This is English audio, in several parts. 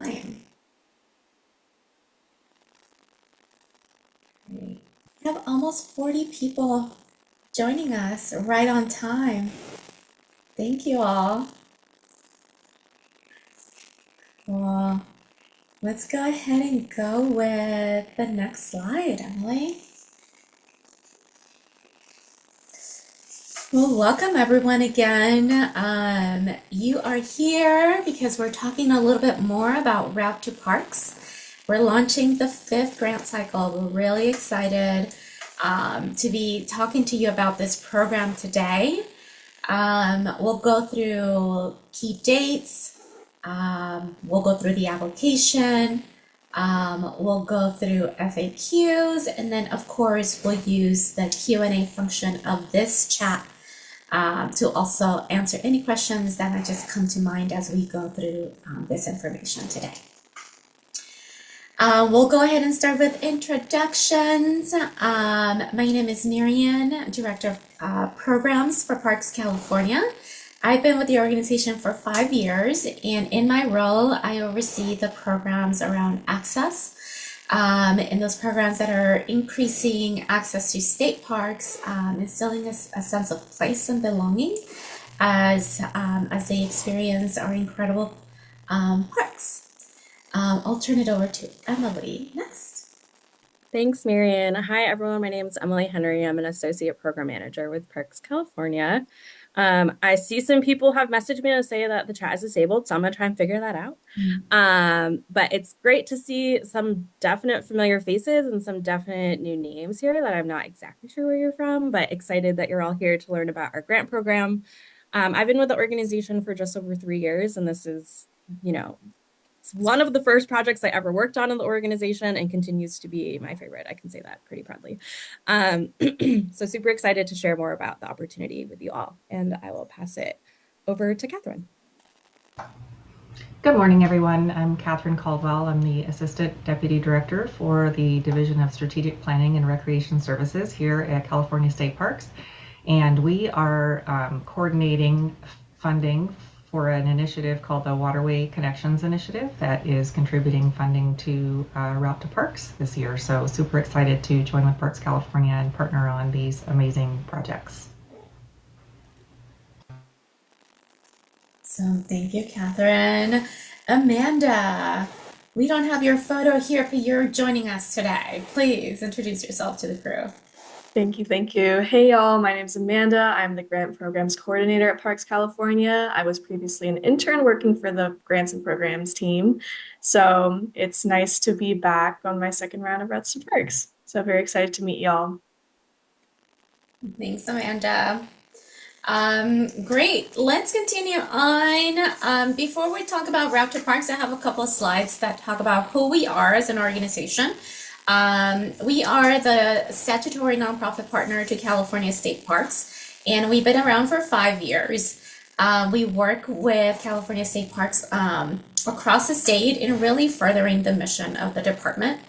Fine. Great. We have almost 40 people joining us right on time. Thank you all. Well, let's go ahead and go with the next slide, Emily. Well, welcome everyone again. You are here because we're talking a little bit more about Route to Parks. We're launching the 5th grant cycle. We're really excited to be talking to you about this program today. We'll go through key dates. We'll go through the application. We'll go through FAQs, and then of course we'll use the Q&A function of this chat to also answer any questions that might just come to mind as we go through this information today. We'll go ahead and start with introductions. My name is Marian, Director of Programs for Parks California. I've been with the organization for 5 years, and in my role, I oversee the programs around access, and those programs that are increasing access to state parks, instilling a sense of place and belonging as they experience our incredible parks. I'll turn it over to Emily next. Thanks, Marian. Hi, everyone. My name is Emily Henry. I'm an Associate Program Manager with Parks California. I see some people have messaged me to say that the chat is disabled, so I'm going to try and figure that out. But it's great to see some definite familiar faces and some definite new names here that I'm not exactly sure where you're from, but excited that you're all here to learn about our grant program. I've been with the organization for just over 3 years, and this is, it's one of the first projects I ever worked on in the organization and continues to be my favorite. I can say that pretty proudly. So super excited to share more about the opportunity with you all. And I will pass it over to Catherine. Good morning, everyone. I'm Catherine Caldwell. I'm the Assistant Deputy Director for the Division of Strategic Planning and Recreation Services here at California State Parks. And we are coordinating funding for an initiative called the Waterway Connections Initiative that is contributing funding to Route to Parks this year. So super excited to join with Parks California and partner on these amazing projects. So thank you, Catherine. Amanda, we don't have your photo here, but you're joining us today. Please introduce yourself to the crew. Thank you, thank you. Hey y'all, my name's Amanda. I'm the Grant Programs Coordinator at Parks California. I was previously an intern working for the Grants and Programs team. So it's nice to be back on my second round of Routes to Parks. So very excited to meet y'all. Thanks, Amanda. Great. Let's continue on. Before we talk about Route to Parks, I have a couple of slides that talk about who we are as an organization. We are the statutory nonprofit partner to California State Parks, and we've been around for 5 years. We work with California State Parks across the state in really furthering the mission of the department.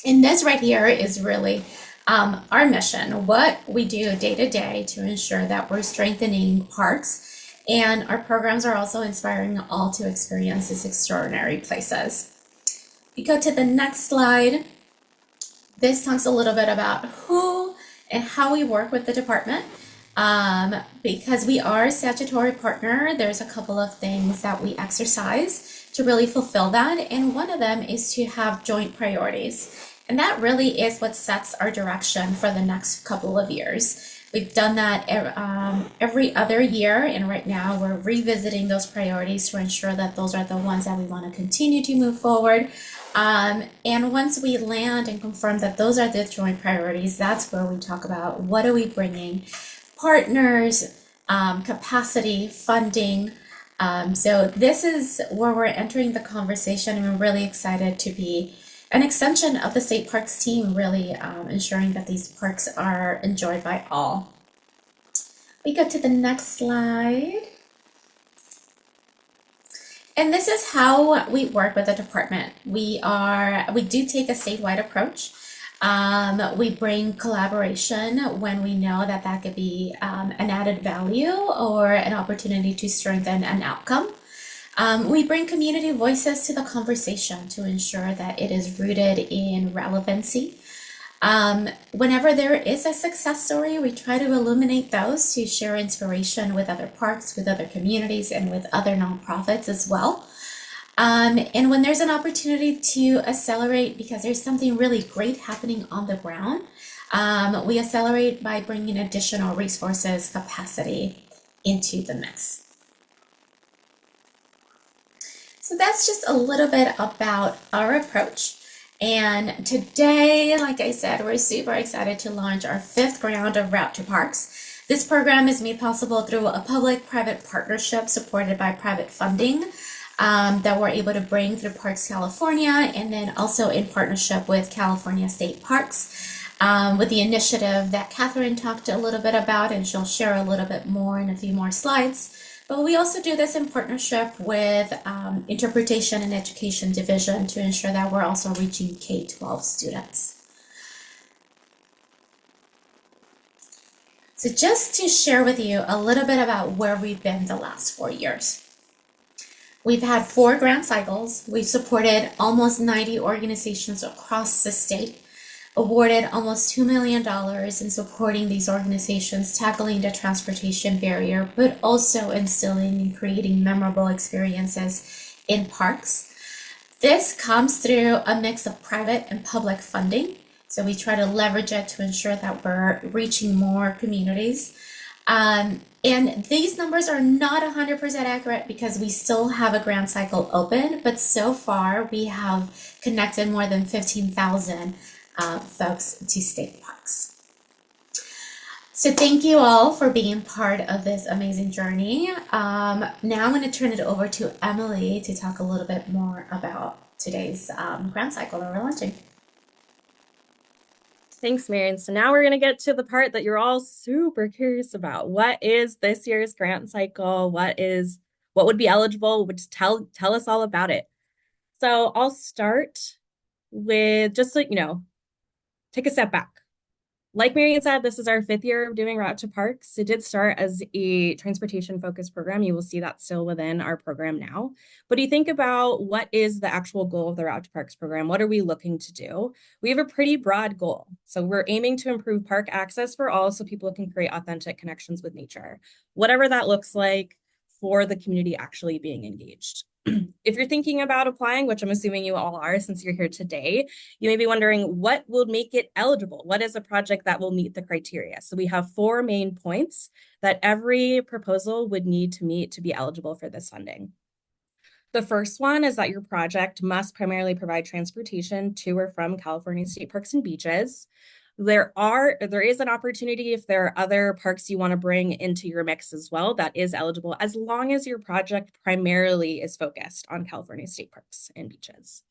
And this right here is really our mission, what we do day to day to ensure that we're strengthening parks, and our programs are also inspiring all to experience these extraordinary places. We go to the next slide. This talks a little bit about who and how we work with the department. Because we are a statutory partner, there's a couple of things that we exercise to really fulfill that. And one of them is to have joint priorities. And that really is what sets our direction for the next couple of years. We've done that every other year, and right now we're revisiting those priorities to ensure that those are the ones that we want to continue to move forward. And once we land and confirm that those are the joint priorities, that's where we talk about what are we bringing, partners, capacity, funding. So this is where we're entering the conversation, and we're really excited to be an extension of the state parks team, really ensuring that these parks are enjoyed by all. We go to the next slide. And this is how we work with the department. We do take a statewide approach. We bring collaboration when we know that that could be an added value or an opportunity to strengthen an outcome. We bring community voices to the conversation to ensure that it is rooted in relevancy. Whenever there is a success story, we try to illuminate those to share inspiration with other parks, with other communities, and with other nonprofits as well. And when there's an opportunity to accelerate because there's something really great happening on the ground, we accelerate by bringing additional resources, capacity into the mix. So that's just a little bit about our approach. And today, like I said, we're super excited to launch our 5th round of Route to Parks. This program is made possible through a public-private partnership supported by private funding that we're able to bring through Parks California, and then also in partnership with California State Parks with the initiative that Catherine talked a little bit about, and she'll share a little bit more in a few more slides. But we also do this in partnership with Interpretation and Education Division to ensure that we're also reaching K-12 students. So just to share with you a little bit about where we've been the last 4 years. We've had 4 grant cycles. We've supported almost 90 organizations across the state, awarded almost $2 million in supporting these organizations, tackling the transportation barrier, but also instilling and creating memorable experiences in parks. This comes through a mix of private and public funding. So we try to leverage it to ensure that we're reaching more communities. And these numbers are not 100% accurate because we still have a grant cycle open, but so far we have connected more than 15,000 folks to state parks. So thank you all for being part of this amazing journey. Now I'm going to turn it over to Emily to talk a little bit more about today's grant cycle that we're launching. Thanks, Marion. So now we're going to get to the part that you're all super curious about. What is this year's grant cycle? What would be eligible? Tell us all about it. So I'll start with just like, take a step back. Like Marion said, this is our 5th year of doing Route to Parks. It did start as a transportation-focused program. You will see that still within our program now. But you think about what is the actual goal of the Route to Parks program? What are we looking to do? We have a pretty broad goal. So we're aiming to improve park access for all so people can create authentic connections with nature, whatever that looks like for the community actually being engaged. If you're thinking about applying, which I'm assuming you all are since you're here today, you may be wondering what will make it eligible? What is a project that will meet the criteria? So we have 4 main points that every proposal would need to meet to be eligible for this funding. The first one is that your project must primarily provide transportation to or from California state parks and beaches. There is an opportunity if there are other parks you want to bring into your mix as well, that is eligible as long as your project primarily is focused on California state parks and beaches.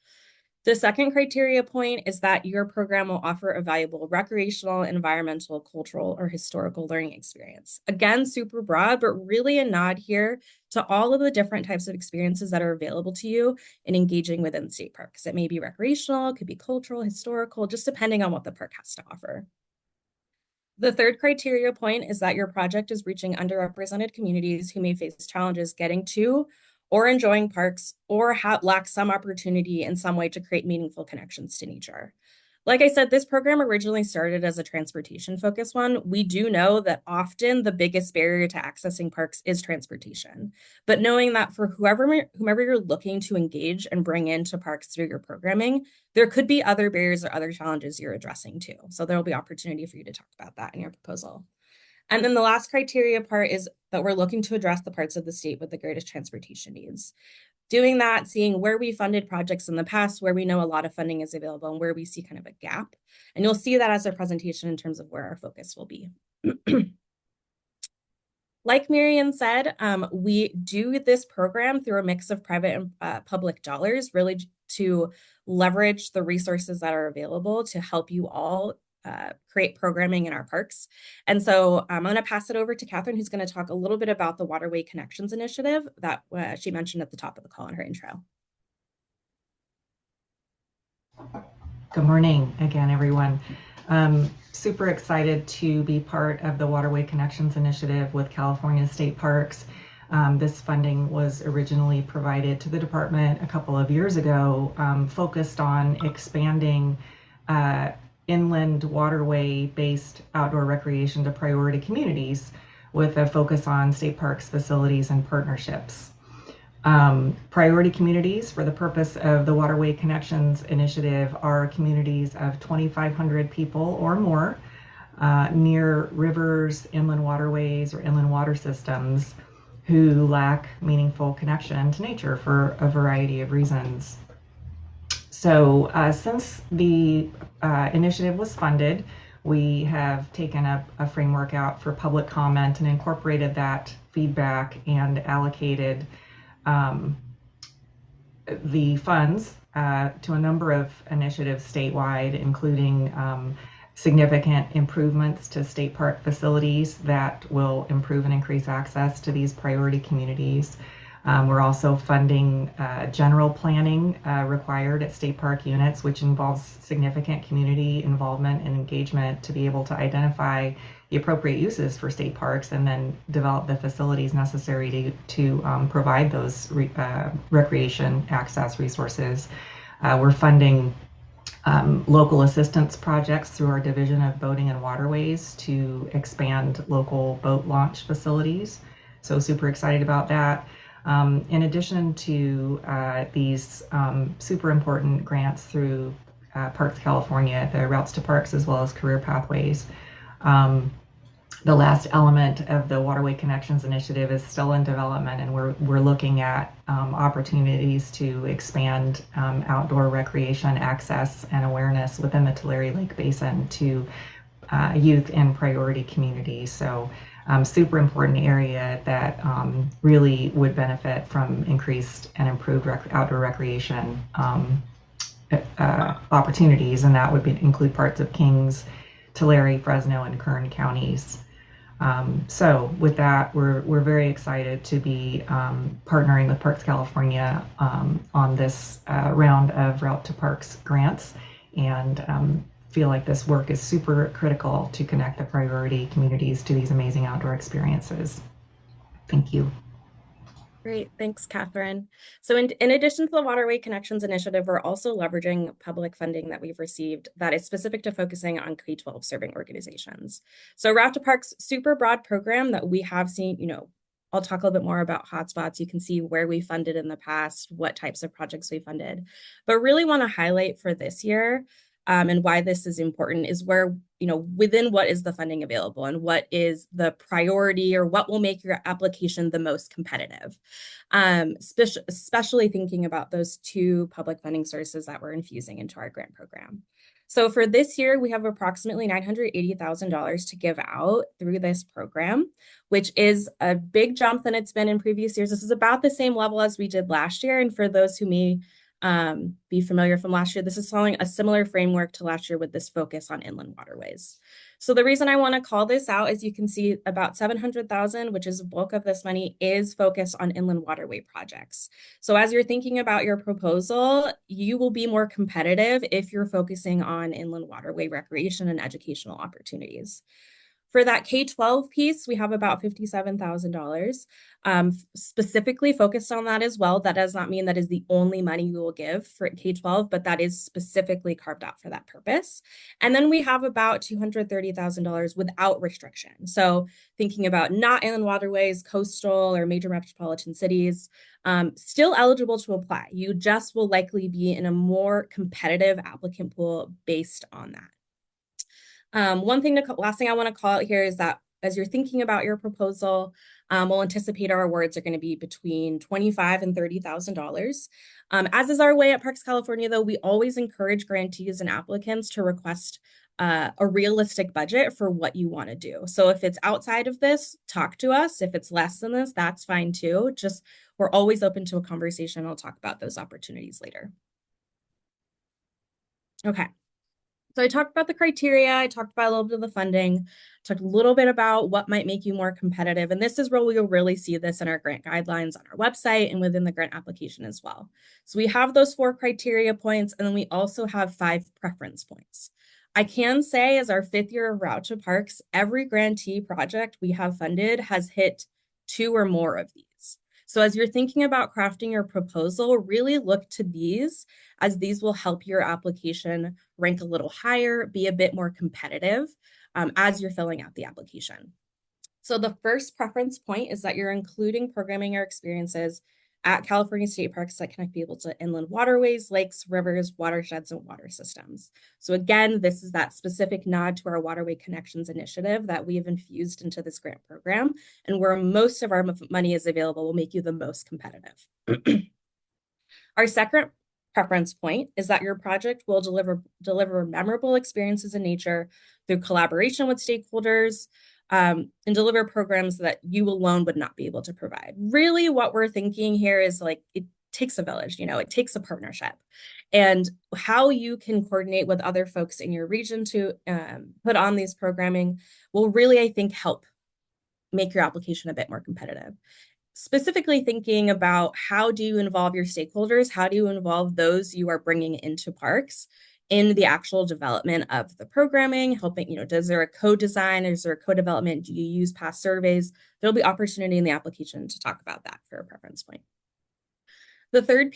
The second criteria point is that your program will offer a valuable recreational, environmental, cultural, or historical learning experience. Again, super broad, but really a nod here to all of the different types of experiences that are available to you in engaging within state parks. It may be recreational, it could be cultural, historical, just depending on what the park has to offer. The third criteria point is that your project is reaching underrepresented communities who may face challenges getting to or enjoying parks or lack some opportunity in some way to create meaningful connections to nature. Like I said, this program originally started as a transportation-focused one. We do know that often the biggest barrier to accessing parks is transportation. But knowing that for whomever you're looking to engage and bring into parks through your programming, there could be other barriers or other challenges you're addressing too. So there will be opportunity for you to talk about that in your proposal. And then the last criteria part is that we're looking to address the parts of the state with the greatest transportation needs. Doing that, seeing where we funded projects in the past, where we know a lot of funding is available and where we see kind of a gap. And you'll see that as a presentation in terms of where our focus will be. Like Marion said, we do this program through a mix of private and public dollars, really to leverage the resources that are available to help you all create programming in our parks. And so I'm going to pass it over to Catherine, who's going to talk a little bit about the Waterway Connections Initiative that she mentioned at the top of the call in her intro. Good morning again, everyone. Super excited to be part of the Waterway Connections Initiative with California State Parks. This funding was originally provided to the department a couple of years ago, focused on expanding inland waterway-based outdoor recreation to priority communities with a focus on state parks, facilities, and partnerships. Priority communities for the purpose of the Waterway Connections Initiative are communities of 2,500 people or more near rivers, inland waterways, or inland water systems who lack meaningful connection to nature for a variety of reasons. So since the initiative was funded, we have taken a framework out for public comment and incorporated that feedback and allocated the funds to a number of initiatives statewide, including significant improvements to state park facilities that will improve and increase access to these priority communities. We're also funding general planning required at state park units, which involves significant community involvement and engagement to be able to identify the appropriate uses for state parks and then develop the facilities necessary to provide those recreation access resources. We're funding local assistance projects through our Division of Boating and Waterways to expand local boat launch facilities. So super excited about that. In addition to these super important grants through Parks California, the Routes to Parks, as well as Career Pathways, the last element of the Waterway Connections Initiative is still in development, and we're looking at opportunities to expand outdoor recreation access and awareness within the Tulare Lake Basin to youth in priority communities. So super important area that really would benefit from increased and improved outdoor recreation opportunities, and that would include parts of Kings, Tulare, Fresno, and Kern counties. So with that, we're very excited to be partnering with Parks California on this round of Route to Parks grants, and feel like this work is super critical to connect the priority communities to these amazing outdoor experiences. Thank you. Great, thanks, Catherine. So in addition to the Waterway Connections Initiative, we're also leveraging public funding that we've received that is specific to focusing on K-12 serving organizations. So Route to Parks, super broad program that we have seen, I'll talk a little bit more about hotspots. You can see where we funded in the past, what types of projects we funded, but really want to highlight for this year and why this is important is where, within what is the funding available and what is the priority or what will make your application the most competitive, especially thinking about those two public funding sources that we're infusing into our grant program. So for this year, we have approximately $980,000 to give out through this program, which is a big jump than it's been in previous years. This is about the same level as we did last year. And for those who may be familiar from last year, this is following a similar framework to last year with this focus on inland waterways. So the reason I want to call this out is you can see about $700,000, which is the bulk of this money, is focused on inland waterway projects. So as you're thinking about your proposal, you will be more competitive if you're focusing on inland waterway recreation and educational opportunities. For that K-12 piece, we have about $57,000 specifically focused on that as well. That does not mean that is the only money we will give for K-12, but that is specifically carved out for that purpose. And then we have about $230,000 without restriction. So thinking about not inland waterways, coastal or major metropolitan cities, still eligible to apply. You just will likely be in a more competitive applicant pool based on that. Last thing I want to call out here is that as you're thinking about your proposal, we'll anticipate our awards are going to be between $25,000 and $30,000. As is our way at Parks California, though, we always encourage grantees and applicants to request a realistic budget for what you want to do. So if it's outside of this, talk to us. If it's less than this, that's fine too. Just we're always open to a conversation. I'll talk about those opportunities later. Okay. So I talked about the criteria, I talked about a little bit of the funding, talked a little bit about what might make you more competitive. And this is where we'll really see this in our grant guidelines on our website and within the grant application as well. So we have those 4 criteria points, and then we also have 5 preference points. I can say as our 5th year of Route to Parks, every grantee project we have funded has hit 2 or more of these. So as you're thinking about crafting your proposal, really look to these, as these will help your application rank a little higher, be a bit more competitive as you're filling out the application. So the first preference point is that you're including programming or experiences at California state parks that connect people to inland waterways, lakes, rivers, watersheds, and water systems. So again, this is that specific nod to our Waterway Connections initiative that we have infused into this grant program, and where most of our money is available will make you the most competitive. Our second preference point is that your project will deliver memorable experiences in nature through collaboration with stakeholders, and deliver programs that you alone would not be able to provide. Really, what we're thinking here is like, it takes a village, it takes a partnership. And how you can coordinate with other folks in your region to put on these programming will really, I think, help make your application a bit more competitive. Specifically thinking about how do you involve your stakeholders, how do you involve those you are bringing into parks in the actual development of the programming, helping, does there a co-design, is there a co-development, do you use past surveys? There'll be opportunity in the application to talk about that for a preference point. The third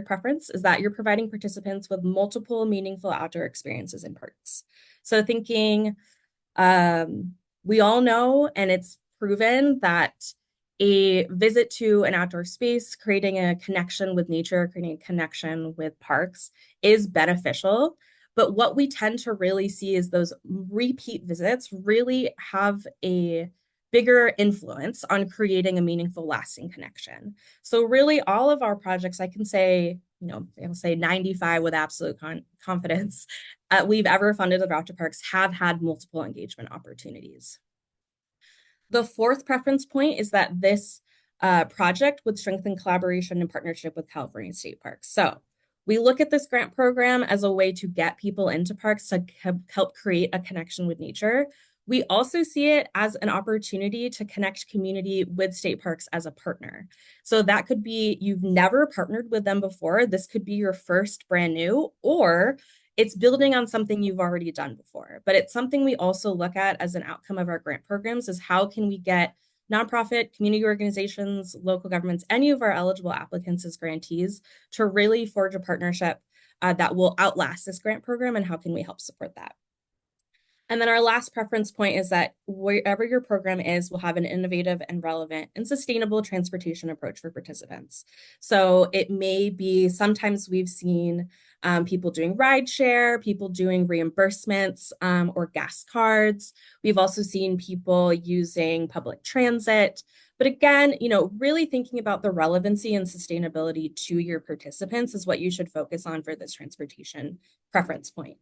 preference, is that you're providing participants with multiple meaningful outdoor experiences in parks. So thinking, we all know, and it's proven, that a visit to an outdoor space, creating a connection with nature, creating a connection with parks is beneficial. But what we tend to really see is those repeat visits really have a bigger influence on creating a meaningful, lasting connection. So really all of our projects, I can say, I'll say 95 with absolute confidence, we've ever funded at Route to Parks have had multiple engagement opportunities. The fourth preference point is that this project would strengthen collaboration and partnership with California state parks. So we look at this grant program as a way to get people into parks to help create a connection with nature. We also see it as an opportunity to connect community with state parks as a partner. So that could be, you've never partnered with them before. This could be your first brand new, or it's building on something you've already done before. But it's something we also look at as an outcome of our grant programs, is how can we get nonprofit, community organizations, local governments, any of our eligible applicants as grantees to really forge a partnership that will outlast this grant program, and how can we help support that? And then our last preference point is that wherever your program is, will have an innovative and relevant and sustainable transportation approach for participants. So it may be, sometimes we've seen people doing rideshare, people doing reimbursements or gas cards. We've also seen people using public transit. But again, really thinking about the relevancy and sustainability to your participants is what you should focus on for this transportation preference point.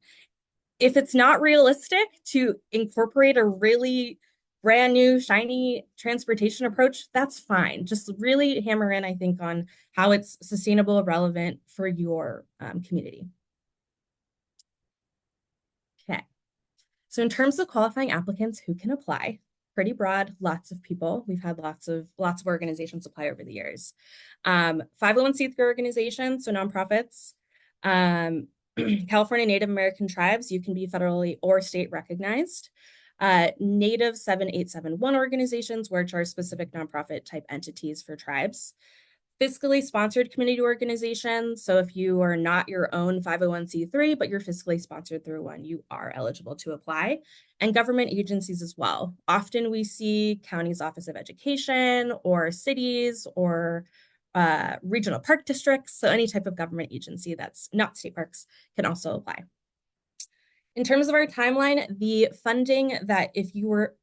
If it's not realistic to incorporate a really brand new, shiny transportation approach, that's fine. Just really hammer in, I think, on how it's sustainable, relevant for your community. Okay. So in terms of qualifying applicants who can apply, pretty broad, lots of people. We've had lots of organizations apply over the years. 501c3 organizations, so nonprofits, California Native American tribes, you can be federally or state recognized. Native 7871 organizations, which are specific nonprofit type entities for tribes. Fiscally sponsored community organizations. So if you are not your own 501c3, but you're fiscally sponsored through one, you are eligible to apply. And government agencies as well. Often we see county's Office of Education or cities or regional park districts. So any type of government agency that's not state parks can also apply. In terms of our timeline, the funding that if you were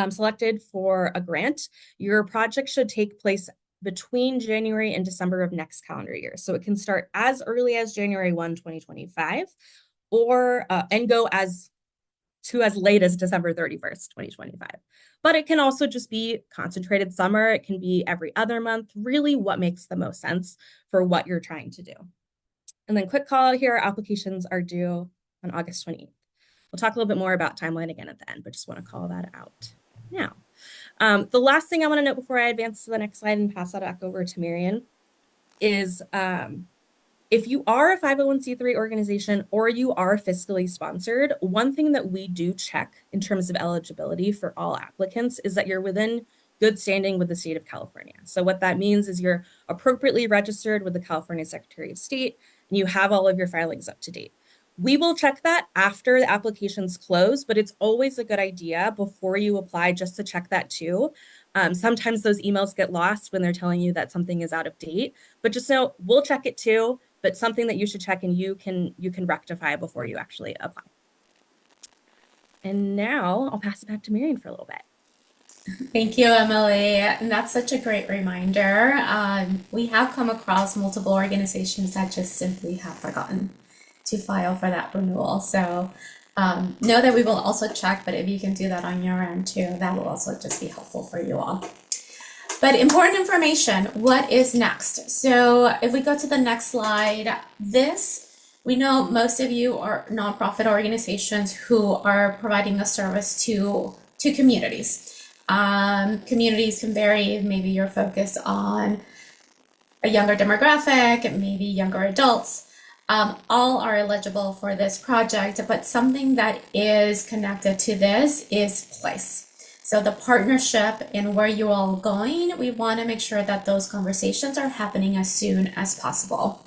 selected for a grant, your project should take place between January and December of next calendar year. So it can start as early as January 1, 2025, or and go as late as December 31st, 2025. But it can also just be concentrated summer. It can be every other month, really what makes the most sense for what you're trying to do. And then quick call out here, applications are due on August 28th. We'll talk a little bit more about timeline again at the end, but just want to call that out now. The last thing I want to note before I advance to the next slide and pass that back over to Marian is if you are a 501c3 organization or you are fiscally sponsored, one thing that we do check in terms of eligibility for all applicants is that you're within good standing with the state of California. So what that means is you're appropriately registered with the California Secretary of State and you have all of your filings up to date. We will check that after the application's closed, but it's always a good idea before you apply just to check that too. Sometimes those emails get lost when they're telling you that something is out of date, but just know we'll check it too, but something that you should check and you can rectify before you actually apply. And now I'll pass it back to Marion for a little bit. Thank you, Emily. And that's such a great reminder. We have come across multiple organizations that just simply have forgotten to file for that renewal. So know that we will also check, but if you can do that on your end too, that will also just be helpful for you all. But important information, what is next? So if we go to the next slide, we know most of you are nonprofit organizations who are providing a service to communities. Communities can vary. Maybe you're focused on a younger demographic, maybe younger adults. All are eligible for this project, but something that is connected to this is place. So the partnership and where you're all going, we want to make sure that those conversations are happening as soon as possible.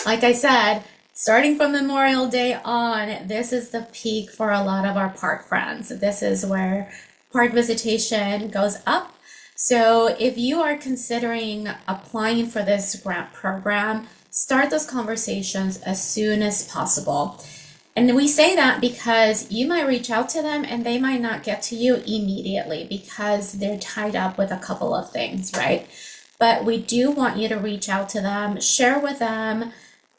Like I said, starting from Memorial Day on, this is the peak for a lot of our park friends. This is where park visitation goes up. So if you are considering applying for this grant program, start those conversations as soon as possible. And we say that because you might reach out to them and they might not get to you immediately because they're tied up with a couple of things, right? But we do want you to reach out to them, share with them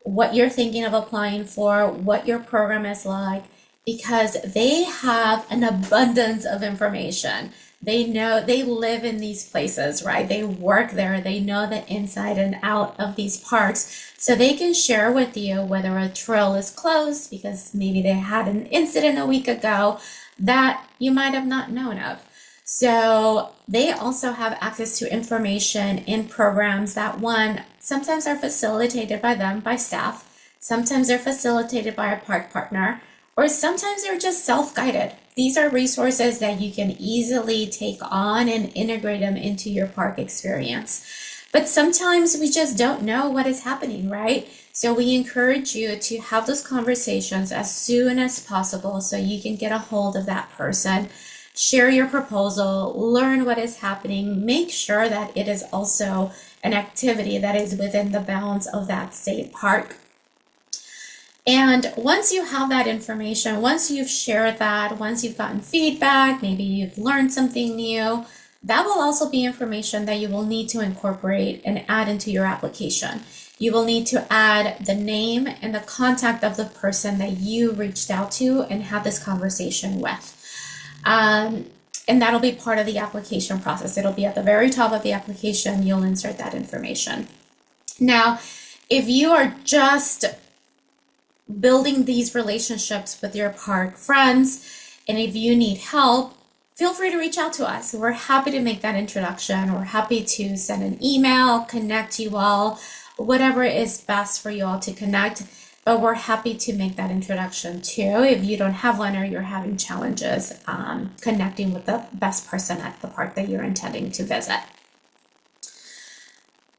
what you're thinking of applying for, what your program is like, because they have an abundance of information. They know, they live in these places, right? They work there. They know the inside and out of these parks. So they can share with you whether a trail is closed because maybe they had an incident a week ago that you might have not known of. So they also have access to information in programs that sometimes are facilitated by them, by staff. Sometimes they're facilitated by a park partner, or sometimes they're just self-guided. These are resources that you can easily take on and integrate them into your park experience. But sometimes we just don't know what is happening, right? So we encourage you to have those conversations as soon as possible so you can get a hold of that person, share your proposal, learn what is happening, make sure that it is also an activity that is within the bounds of that state park. And once you have that information, once you've shared that, once you've gotten feedback, maybe you've learned something new, that will also be information that you will need to incorporate and add into your application. You will need to add the name and the contact of the person that you reached out to and had this conversation with. And that'll be part of the application process. It'll be at the very top of the application. You'll insert that information. Now, if you are just building these relationships with your park friends, and if you need help, feel free to reach out to us. We're happy to make that introduction. We're happy to send an email, connect you all, whatever is best for you all to connect. But we're happy to make that introduction too if you don't have one or you're having challenges connecting with the best person at the park that you're intending to visit.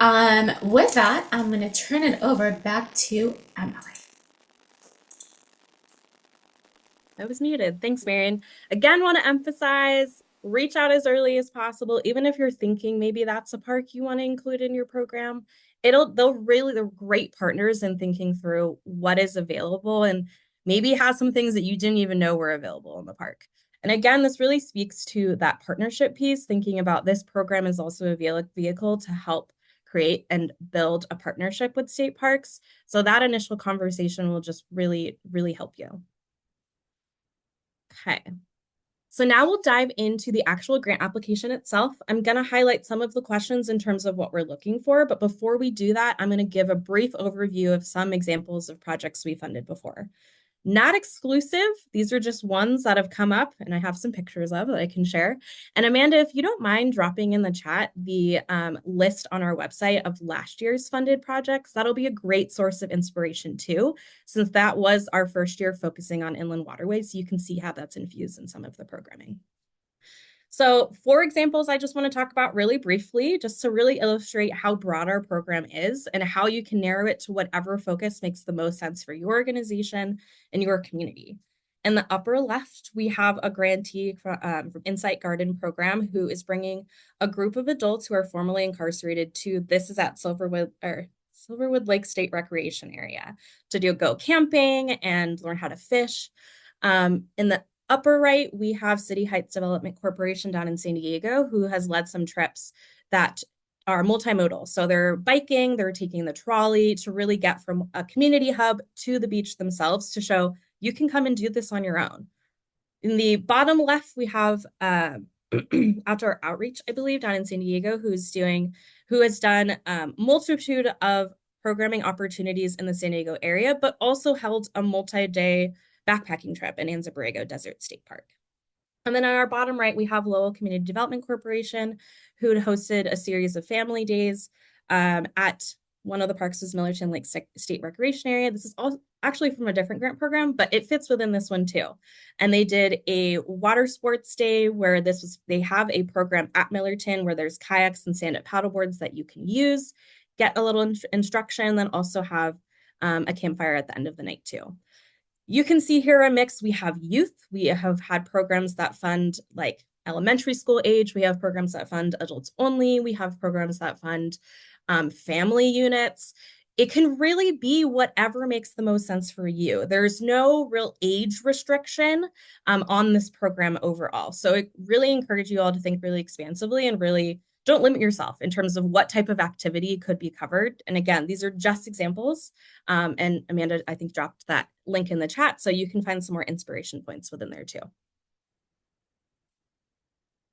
With that, I'm going to turn it over back to Emily. I was muted. Thanks, Marion. Again, want to emphasize, reach out as early as possible. Even if you're thinking maybe that's a park you want to include in your program, they're great partners in thinking through what is available and maybe have some things that you didn't even know were available in the park. And again, this really speaks to that partnership piece, thinking about this program is also a vehicle to help create and build a partnership with state parks. So that initial conversation will just really, really help you. Okay, so now we'll dive into the actual grant application itself. I'm going to highlight some of the questions in terms of what we're looking for, but before we do that, I'm going to give a brief overview of some examples of projects we funded before. Not exclusive. These are just ones that have come up and I have some pictures of that I can share. And Amanda, if you don't mind dropping in the chat the list on our website of last year's funded projects, that'll be a great source of inspiration too, since that was our first year focusing on inland waterways. So you can see how that's infused in some of the programming. So 4 examples I just want to talk about really briefly, just to really illustrate how broad our program is and how you can narrow it to whatever focus makes the most sense for your organization and your community. In the upper left, we have a grantee from Insight Garden program who is bringing a group of adults who are formerly incarcerated to, this is at Silverwood Lake State Recreation Area, to go camping and learn how to fish. In the upper right, we have City Heights Development Corporation down in San Diego, who has led some trips that are multimodal. So they're biking, they're taking the trolley to really get from a community hub to the beach themselves to show you can come and do this on your own. In the bottom left, we have Outdoor Outreach, I believe, down in San Diego, who has done multitude of programming opportunities in the San Diego area, but also held a multi-day backpacking trip in Anza Borrego Desert State Park. And then on our bottom right, we have Lowell Community Development Corporation, who had hosted a series of family days at one of the parks was Millerton Lake State Recreation Area. This is all actually from a different grant program, but it fits within this one too. And they did a water sports day where they have a program at Millerton where there's kayaks and stand-up paddleboards that you can use, get a little instruction, then also have a campfire at the end of the night too. You can see here a mix. We have youth. We have had programs that fund like elementary school age. We have programs that fund adults only. We have programs that fund family units. It can really be whatever makes the most sense for you. There's no real age restriction on this program overall. So I really encourage you all to think really expansively and really don't limit yourself in terms of what type of activity could be covered. And again, these are just examples. And Amanda, I think, dropped that link in the chat, so you can find some more inspiration points within there too.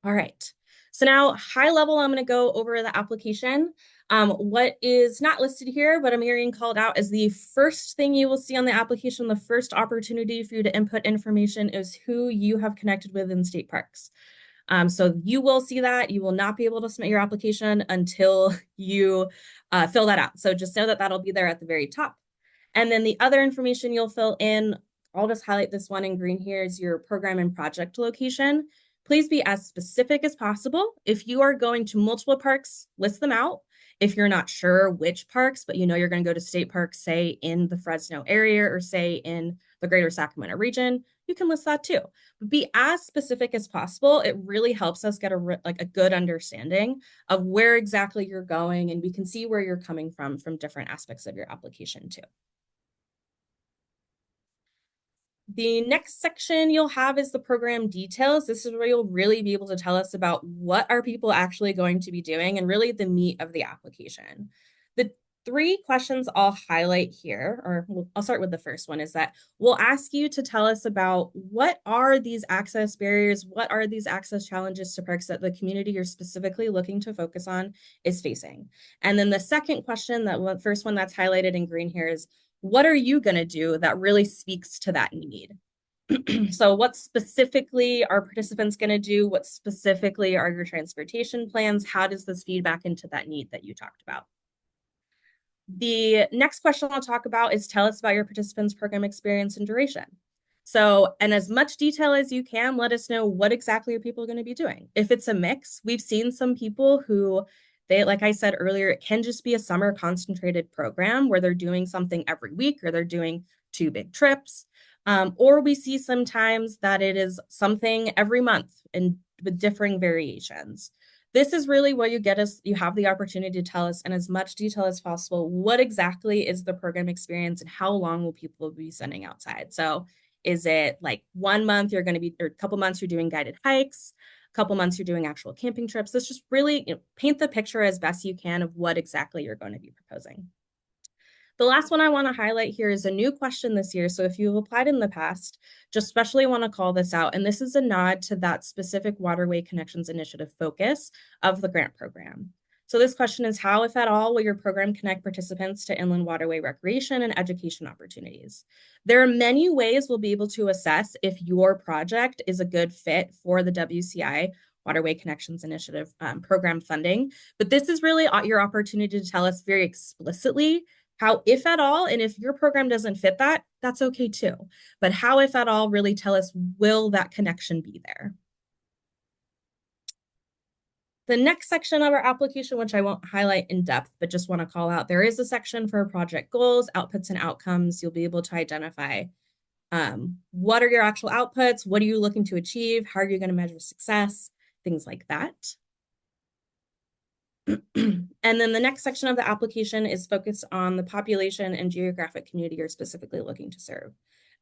All right. So now, high level, I'm going to go over the application. What is not listed here, but Amirian called out as the first thing you will see on the application, the first opportunity for you to input information is who you have connected with in state parks. So you will see that. You will not be able to submit your application until you fill that out. So just know that that'll be there at the very top. And then the other information you'll fill in, I'll just highlight this one in green here, is your program and project location. Please be as specific as possible. If you are going to multiple parks, list them out. If you're not sure which parks, but you know you're going to go to state parks, say in the Fresno area or say in the greater Sacramento region, you can list that too. But be as specific as possible. It really helps us get a good understanding of where exactly you're going, and we can see where you're coming from different aspects of your application too. The next section you'll have is the program details. This is where you'll really be able to tell us about what are people actually going to be doing and really the meat of the application. The 3 questions I'll highlight here, or I'll start with the first one, is that we'll ask you to tell us about what are these access barriers, what are these access challenges to parks that the community you're specifically looking to focus on is facing. And then the second question, first one that's highlighted in green here, is what are you going to do that really speaks to that need? So what specifically are participants going to do? What specifically are your transportation plans? How does this feed back into that need that you talked about? The next question I'll talk about is tell us about your participants' program experience and duration. So, and as much detail as you can, let us know what exactly are people going to be doing. If it's a mix, we've seen some people who like I said earlier, it can just be a summer concentrated program where they're doing something every week or they're doing 2 big trips. Or we see sometimes that it is something every month and with differing variations. This is really where you have the opportunity to tell us in as much detail as possible what exactly is the program experience and how long will people be spending outside. So is it like 1 month or a couple months you're doing guided hikes, a couple months you're doing actual camping trips? Let's just really paint the picture as best you can of what exactly you're going to be proposing. The last one I want to highlight here is a new question this year. So if you've applied in the past, just especially want to call this out. And this is a nod to that specific Waterway Connections Initiative focus of the grant program. So this question is, how, if at all, will your program connect participants to inland waterway recreation and education opportunities? There are many ways we'll be able to assess if your project is a good fit for the WCI Waterway Connections Initiative program funding. But this is really your opportunity to tell us very explicitly how, if at all, and if your program doesn't fit that, that's okay too. But how, if at all, really tell us, will that connection be there? The next section of our application, which I won't highlight in depth, but just want to call out, there is a section for project goals, outputs, and outcomes. You'll be able to identify what are your actual outputs, what are you looking to achieve, how are you going to measure success, things like that. And then the next section of the application is focused on the population and geographic community you're specifically looking to serve.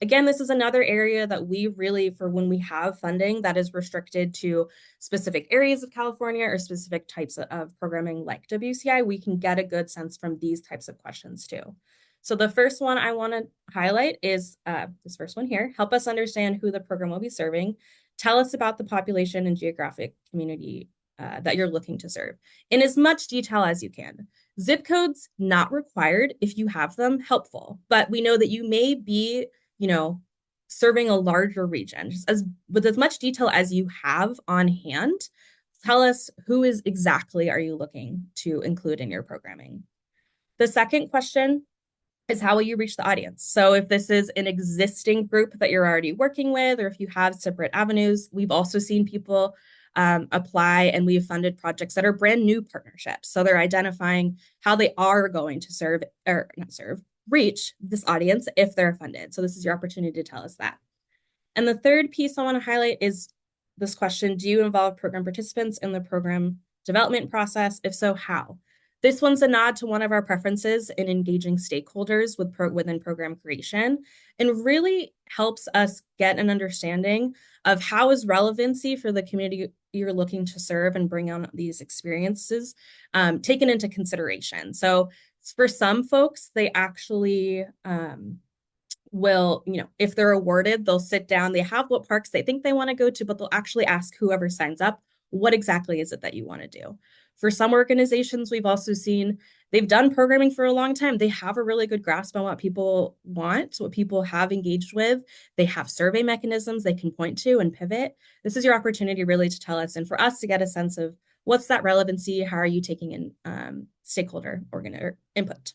Again, this is another area that we really, for when we have funding that is restricted to specific areas of California or specific types of programming like WCI, we can get a good sense from these types of questions too. So the first one I want to highlight is this first one here. Help us understand who the program will be serving. Tell us about the population and geographic community that you're looking to serve in as much detail as you can. Zip codes, not required. If you have them, helpful. But we know that you may be, serving a larger region. Just with as much detail as you have on hand, tell us who is exactly are you looking to include in your programming. The second question is how will you reach the audience? So if this is an existing group that you're already working with, or if you have separate avenues, we've also seen people apply, and we've funded projects that are brand new partnerships. So they're identifying how they are going to serve, or not serve, reach this audience if they're funded. So this is your opportunity to tell us that. And the third piece I want to highlight is this question: do you involve program participants in the program development process? If so, how? This one's a nod to one of our preferences in engaging stakeholders within program creation, and really helps us get an understanding of how is relevancy for the community you're looking to serve and bring on these experiences taken into consideration. So for some folks, they actually will, if they're awarded, they'll sit down, they have what parks they think they want to go to, but they'll actually ask whoever signs up, what exactly is it that you want to do? For some organizations, we've also seen they've done programming for a long time. They have a really good grasp on what people want, what people have engaged with. They have survey mechanisms they can point to and pivot. This is your opportunity really to tell us and for us to get a sense of what's that relevancy, how are you taking in stakeholder input.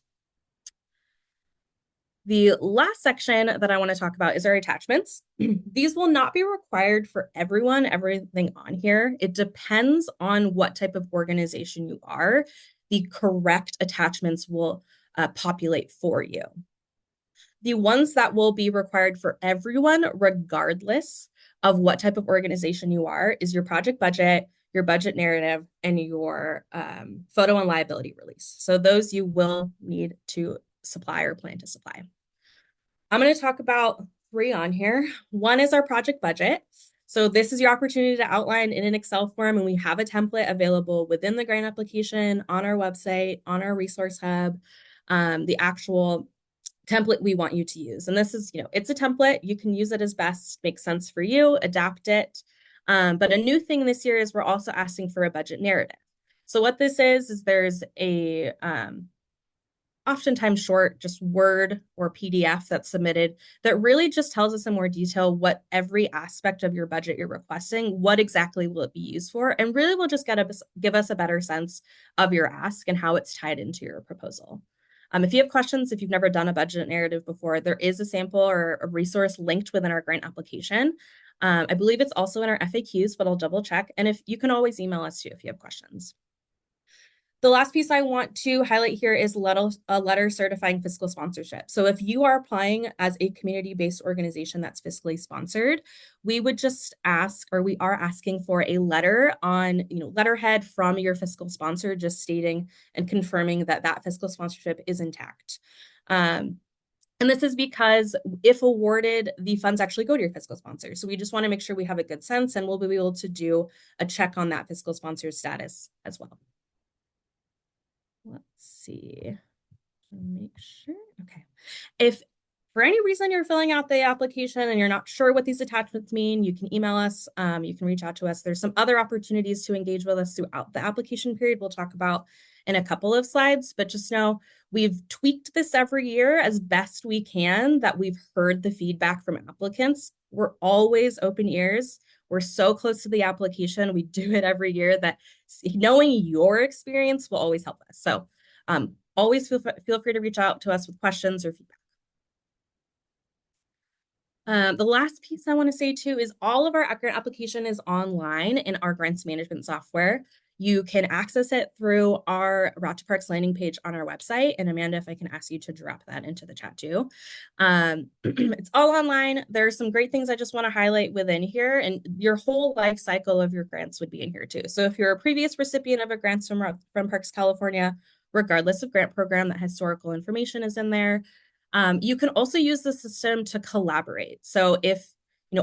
The last section that I want to talk about is our attachments. These will not be required for everything on here. It depends on what type of organization you are. The correct attachments will populate for you. The ones that will be required for everyone, regardless of what type of organization you are, is your project budget, your budget narrative, and your photo and liability release. So those you will need to supply or plan to supply. I'm going to talk about 3 on here. One is our project budget. So this is your opportunity to outline in an Excel form, and we have a template available within the grant application, on our website, on our resource hub, the actual template we want you to use. And this is, it's a template. You can use it as best makes sense for you, adapt it. But a new thing this year is we're also asking for a budget narrative. So what this is there's a oftentimes short, just Word or PDF that's submitted that really just tells us in more detail what every aspect of your budget you're requesting, what exactly will it be used for, and really will just give us a better sense of your ask and how it's tied into your proposal. If you have questions, if you've never done a budget narrative before, there is a sample or a resource linked within our grant application. I believe it's also in our FAQs, but I'll double check. And if you can always email us too if you have questions. The last piece I want to highlight here is a letter certifying fiscal sponsorship. So if you are applying as a community-based organization that's fiscally sponsored, we would just ask, or we are asking for a letter on, letterhead from your fiscal sponsor, just stating and confirming that that fiscal sponsorship is intact. And this is because if awarded, the funds actually go to your fiscal sponsor. So we just want to make sure we have a good sense, and we'll be able to do a check on that fiscal sponsor status as well. Let's see, make sure. Okay. If for any reason you're filling out the application and you're not sure what these attachments mean, you can email us, you can reach out to us. There's some other opportunities to engage with us throughout the application period we'll talk about in a couple of slides, but just know we've tweaked this every year as best we can, that we've heard the feedback from applicants. We're always open ears. We're so close to the application. We do it every year that knowing your experience will always help us. So always feel free to reach out to us with questions or feedback. The last piece I want to say too is all of our grant application is online in our grants management software. You can access it through our Route to Parks landing page on our website. And Amanda, if I can ask you to drop that into the chat too. It's all online. There are some great things I just want to highlight within here, and your whole life cycle of your grants would be in here too. So if you're a previous recipient of a grant from Parks California, regardless of grant program, that historical information is in there. You can also use the system to collaborate. So if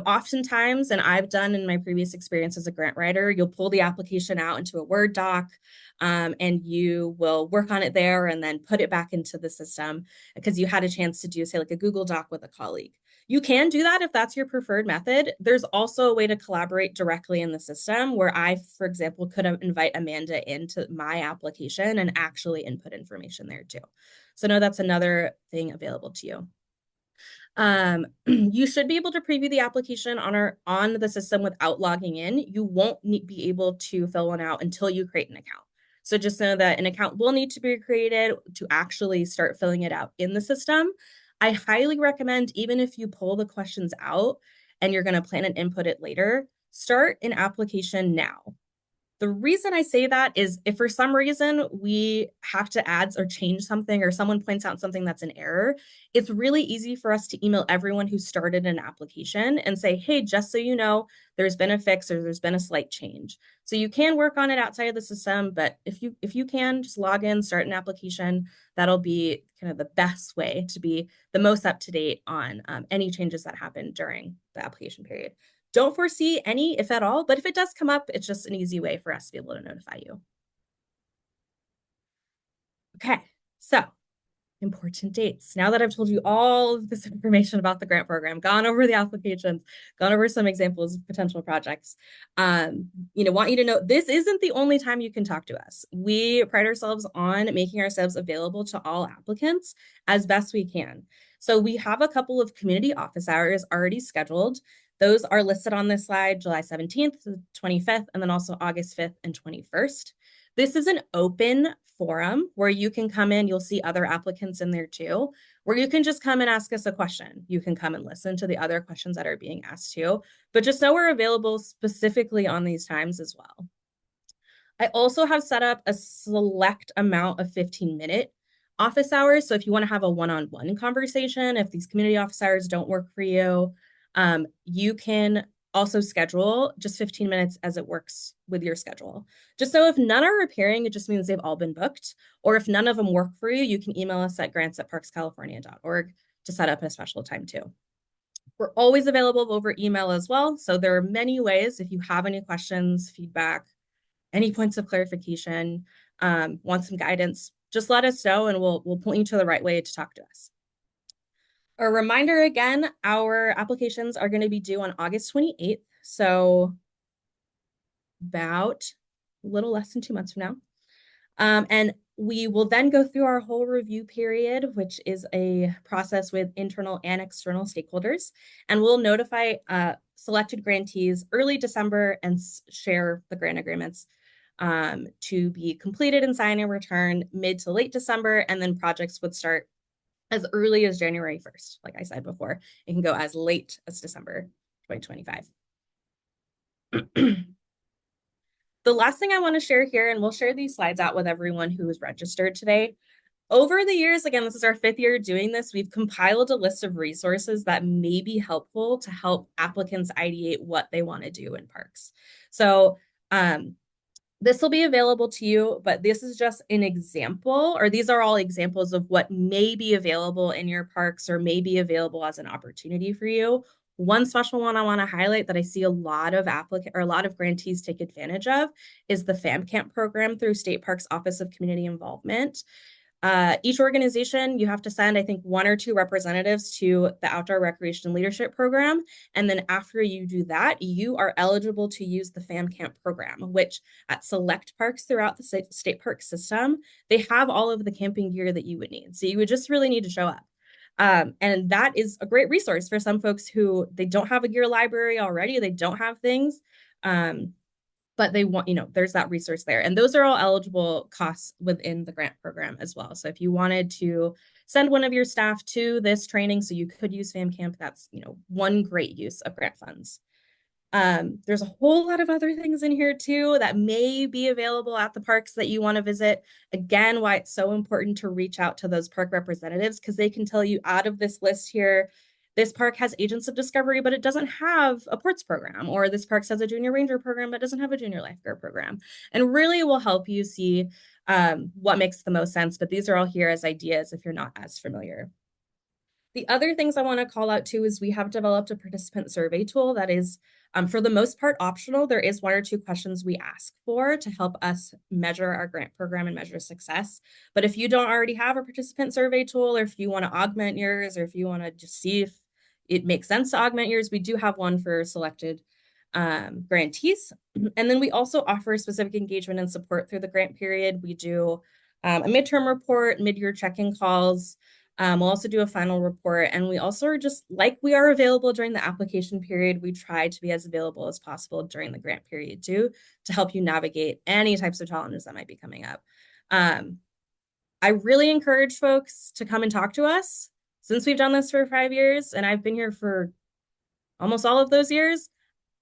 oftentimes, and I've done in my previous experience as a grant writer, you'll pull the application out into a Word doc, and you will work on it there and then put it back into the system because you had a chance to do, say, like a Google Doc with a colleague. You can do that if that's your preferred method. There's also a way to collaborate directly in the system where I, for example, could invite Amanda into my application and actually input information there too. So no, that's another thing available to you. You should be able to preview the application on the system without logging in. You won't be able to fill one out until you create an account. So just know that an account will need to be created to actually start filling it out in the system. I highly recommend, even if you pull the questions out and you're going to plan and input it later, start an application now. The reason I say that is if for some reason we have to add or change something or someone points out something that's an error, it's really easy for us to email everyone who started an application and say, hey, just so you know, there's been a fix or there's been a slight change. So you can work on it outside of the system, but if you can just log in, start an application, that'll be kind of the best way to be the most up to date on any changes that happen during the application period. Don't foresee any, if at all, but if it does come up, it's just an easy way for us to be able to notify you. Okay, so important dates. Now that I've told you all of this information about the grant program, gone over the applications, gone over some examples of potential projects, want you to know this isn't the only time you can talk to us. We pride ourselves on making ourselves available to all applicants as best we can. So we have a couple of community office hours already scheduled. Those are listed on this slide, July 17th, 25th, and then also August 5th and 21st. This is an open forum where you can come in, you'll see other applicants in there too, where you can just come and ask us a question. You can come and listen to the other questions that are being asked too, but just know we're available specifically on these times as well. I also have set up a select amount of 15-minute office hours. So if you want to have a one-on-one conversation, if these community office hours don't work for you, you can also schedule just 15 minutes as it works with your schedule. Just so if none are appearing, it just means they've all been booked. Or if none of them work for you, you can email us at grants@parkscalifornia.org to set up a special time too. We're always available over email as well. So there are many ways if you have any questions, feedback, any points of clarification, want some guidance, just let us know and we'll point you to the right way to talk to us. A reminder again, our applications are going to be due on August 28th. So about a little less than 2 months from now. And we will then go through our whole review period, which is a process with internal and external stakeholders. And we'll notify selected grantees early December and share the grant agreements to be completed and signed and returned mid to late December. And then projects would start as early as January 1st. Like I said before, it can go as late as December 2025. The last thing I want to share here, and we'll share these slides out with everyone who is registered today. Over the years, again, this is our 5th year doing this, we've compiled a list of resources that may be helpful to help applicants ideate what they want to do in parks. So this will be available to you, but this is just an example, or these are all examples of what may be available in your parks or may be available as an opportunity for you. One special one I want to highlight that I see a lot of grantees take advantage of is the FAM Camp program through State Parks Office of Community Involvement. Each organization, you have to send, I think, 1 or 2 representatives to the Outdoor Recreation Leadership Program. And then after you do that, you are eligible to use the FAM Camp program, which at select parks throughout the state park system, they have all of the camping gear that you would need. So you would just really need to show up. And that is a great resource for some folks who they don't have a gear library already, they don't have things. But they want, there's that resource there. And those are all eligible costs within the grant program as well. So if you wanted to send one of your staff to this training so you could use FAM Camp, that's, one great use of grant funds. There's a whole lot of other things in here too that may be available at the parks that you want to visit. Again, why it's so important to reach out to those park representatives, because they can tell you out of this list here, this park has Agents of Discovery, but it doesn't have a ports program, or this park has a junior ranger program, but doesn't have a junior lifeguard program, and really will help you see what makes the most sense. But these are all here as ideas if you're not as familiar. The other things I want to call out too is we have developed a participant survey tool that is, for the most part, optional. There is 1 or 2 questions we ask for to help us measure our grant program and measure success. But if you don't already have a participant survey tool, or if you want to augment yours, or if you want to just see if it makes sense to augment yours, we do have one for selected grantees. And then we also offer specific engagement and support through the grant period. We do a midterm report, mid-year check-in calls. We'll also do a final report, and we also are just like we are available during the application period. We try to be as available as possible during the grant period too, to help you navigate any types of challenges that might be coming up. I really encourage folks to come and talk to us. Since we've done this for 5 years, and I've been here for almost all of those years,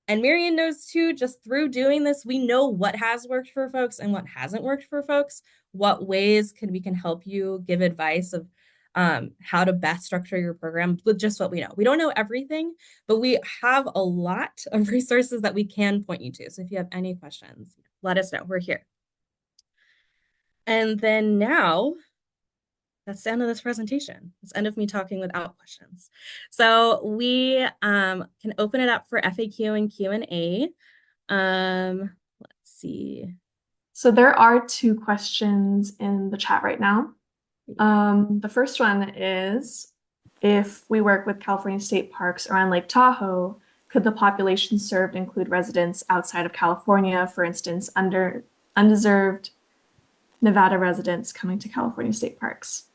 and Marian knows too, just through doing this, we know what has worked for folks and what hasn't worked for folks, what ways we can help you give advice of how to best structure your program with just what we know. We don't know everything, but we have a lot of resources that we can point you to. So if you have any questions, let us know. We're here. And then now, that's the end of this presentation. It's the end of me talking without questions. So we can open it up for FAQ and Q&A. Let's see. So there are 2 questions in the chat right now. The first one is, if we work with California State Parks around Lake Tahoe, could the population served include residents outside of California, for instance, undeserved Nevada residents coming to California State Parks?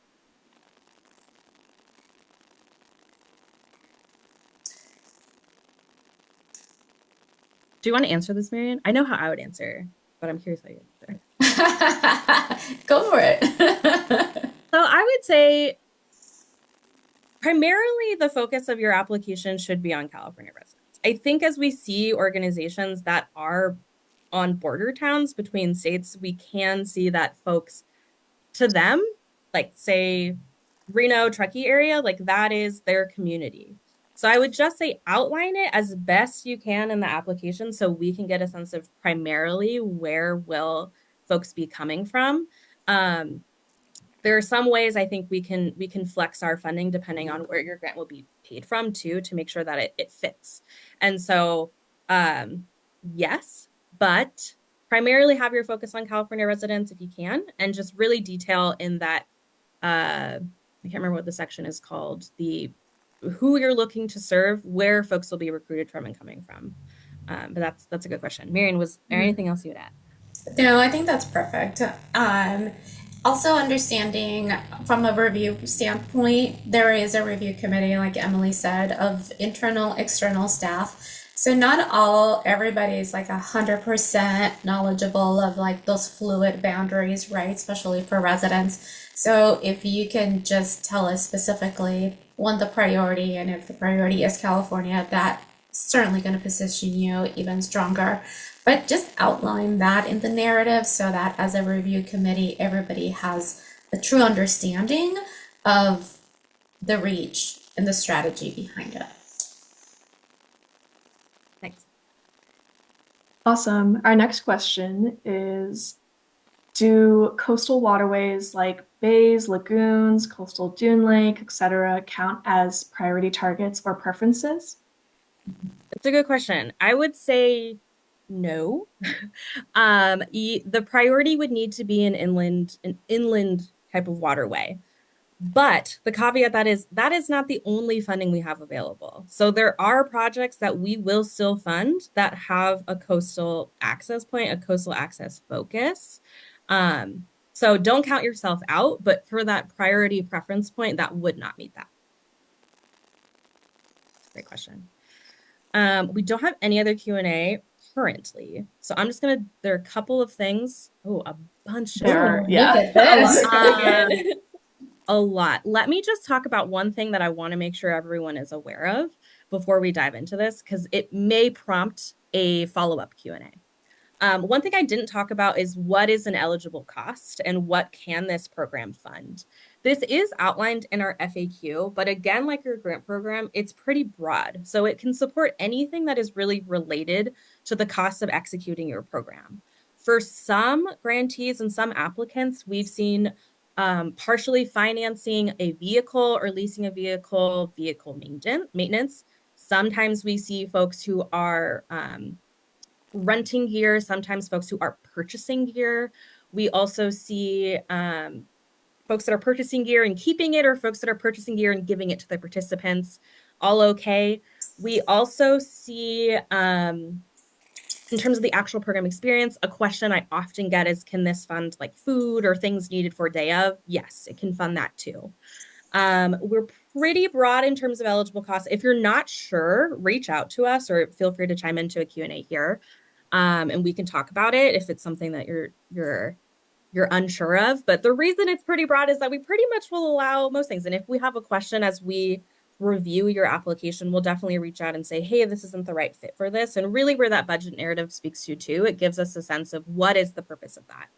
Do you want to answer this, Marian? I know how I would answer, but I'm curious how you answer. Go for it. So I would say primarily the focus of your application should be on California residents. I think as we see organizations that are on border towns between states, we can see that folks, to them, like say Reno, Truckee area, like that is their community. So I would just say outline it as best you can in the application so we can get a sense of primarily where will folks be coming from. There are some ways I think we can flex our funding depending on where your grant will be paid from too, to make sure that it fits. And so yes, but primarily have your focus on California residents if you can, and just really detail in that I can't remember what the section is called, who you're looking to serve, where folks will be recruited from and coming from. But that's a good question. Marian, was there anything else you would add? No, I think that's perfect. Also understanding from a review standpoint, there is a review committee, like Emily said, of internal, external staff. So not everybody is like 100% knowledgeable of like those fluid boundaries, right? Especially for residents. So if you can just tell us specifically the priority, and if the priority is California, that's certainly going to position you even stronger. But just outline that in the narrative so that as a review committee, everybody has a true understanding of the reach and the strategy behind it. Thanks. Awesome. Our next question is, do coastal waterways like bays, lagoons, coastal dune lake, etc., count as priority targets or preferences? That's a good question. I would say no. The priority would need to be an inland type of waterway. But the caveat that is not the only funding we have available. So there are projects that we will still fund that have a coastal access point, a coastal access focus. So don't count yourself out, but for that priority preference point, that would not meet that. Great question. We don't have any other Q&A currently. So I'm just there are a couple of things. Oh, a bunch of a lot. Let me just talk about one thing that I want to make sure everyone is aware of. before we dive into this, because it may prompt a follow-up Q&A. One thing I didn't talk about is what is an eligible cost and what can this program fund? This is outlined in our FAQ, but again, like your grant program, it's pretty broad. So it can support anything that is really related to the cost of executing your program. For some grantees and some applicants, we've seen partially financing a vehicle or leasing a vehicle maintenance. Sometimes we see folks who are renting gear, sometimes folks who are purchasing gear. We also see folks that are purchasing gear and keeping it, or folks that are purchasing gear and giving it to the participants. All okay. We also see, in terms of the actual program experience, a question I often get is, can this fund like food or things needed for day of? Yes, it can fund that too. We're pretty broad in terms of eligible costs. If you're not sure, reach out to us or feel free to chime into a Q&A here. And we can talk about it if it's something that you're unsure of. But the reason it's pretty broad is that we pretty much will allow most things. And if we have a question as we review your application, we'll definitely reach out and say, hey, this isn't the right fit for this. And really where that budget narrative speaks to too, it gives us a sense of what is the purpose of that.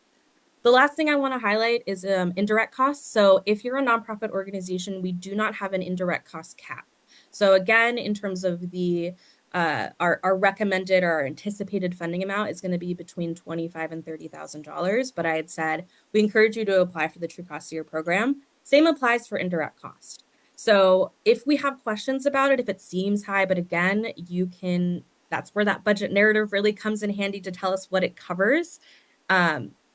The last thing I want to highlight is indirect costs. So if you're a nonprofit organization, we do not have an indirect cost cap. So again, in terms of the our recommended or our anticipated funding amount is going to be between $25,000 and $30,000. But I had said we encourage you to apply for the true cost of your program. Same applies for indirect cost. So if we have questions about it, if it seems high, but again, that's where that budget narrative really comes in handy to tell us what it covers.